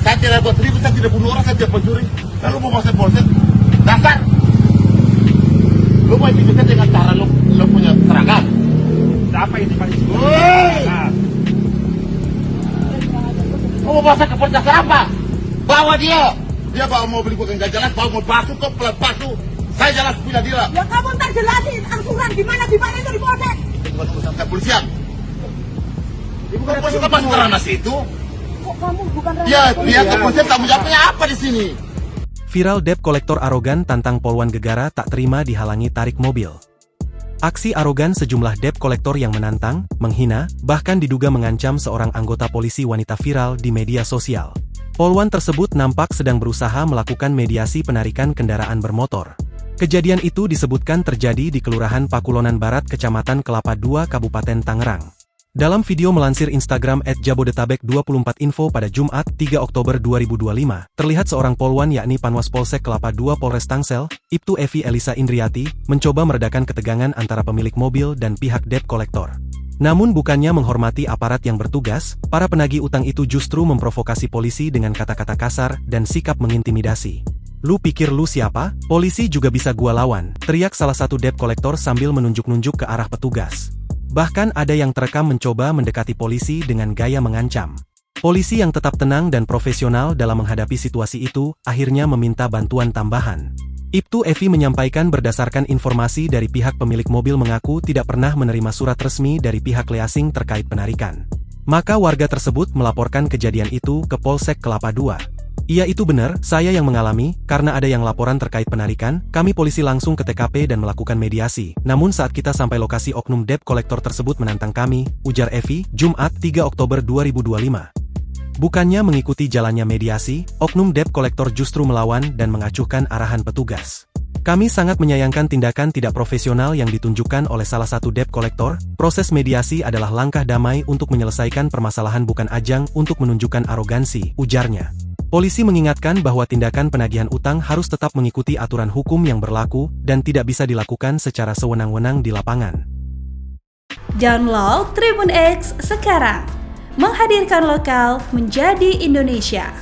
Saya tidak buat ribut, saya tidak bunuh orang, saya tidak pencuri. Lalu mau masuk polsek, dasar. Lu mau intimidasi dengan cara lu punya seragam. Siapa yang dimana? Woi! Lu mau masuk ke polsek apa? Bawa dia. Dia bawa mobil gua yang gak jelas, bawa mau basuh kok pelan basuh. Saya jelas punya dia. Ya kamu ntar jelasin angsuran gimana itu di polsek. Itu bukan urusan kepolisian. Ibu kepolisian apa sekarang situ? Kok kamu bukan Ya, dia kepolisian tanggung jawabnya apa di sini? Viral debt kolektor arogan tantang poluan Gegara tak terima dihalangi tarik mobil. Aksi arogan sejumlah debt kolektor yang menantang, menghina, bahkan diduga mengancam seorang anggota polisi wanita viral di media sosial. Poluan tersebut nampak sedang berusaha melakukan mediasi penarikan kendaraan bermotor. Kejadian itu disebutkan terjadi di Kelurahan Pakulonan Barat, Kecamatan Kelapa II, Kabupaten Tangerang. Dalam video melansir Instagram @jabodetabek24info pada Jumat 3 Oktober 2025, terlihat seorang poluan yakni Panwas Polsek Kelapa II Polres Tangsel, Ibtu Evi Elisa Indriati, mencoba meredakan ketegangan antara pemilik mobil dan pihak debt kolektor. Namun bukannya menghormati aparat yang bertugas, para penagih utang itu justru memprovokasi polisi dengan kata-kata kasar dan sikap mengintimidasi. "Lu pikir lu siapa? Polisi juga bisa gua lawan," teriak salah satu debt kolektor sambil menunjuk-nunjuk ke arah petugas. Bahkan ada yang terekam mencoba mendekati polisi dengan gaya mengancam. Polisi yang tetap tenang dan profesional dalam menghadapi situasi itu, akhirnya meminta bantuan tambahan. Ibtu Evi menyampaikan berdasarkan informasi dari pihak pemilik mobil mengaku tidak pernah menerima surat resmi dari pihak leasing terkait penarikan. Maka warga tersebut melaporkan kejadian itu ke Polsek Kelapa II. "Iya itu benar, saya yang mengalami, karena ada yang laporan terkait penarikan, kami polisi langsung ke TKP dan melakukan mediasi. Namun saat kita sampai lokasi oknum debt kolektor tersebut menantang kami," ujar Evi, Jumat 3 Oktober 2025. Bukannya mengikuti jalannya mediasi, oknum debt kolektor justru melawan dan mengacuhkan arahan petugas. "Kami sangat menyayangkan tindakan tidak profesional yang ditunjukkan oleh salah satu debt kolektor. Proses mediasi adalah langkah damai untuk menyelesaikan permasalahan bukan ajang untuk menunjukkan arogansi," ujarnya. Polisi mengingatkan bahwa tindakan penagihan utang harus tetap mengikuti aturan hukum yang berlaku dan tidak bisa dilakukan secara sewenang-wenang di lapangan. Download Tribun X sekarang, menghadirkan lokal menjadi Indonesia.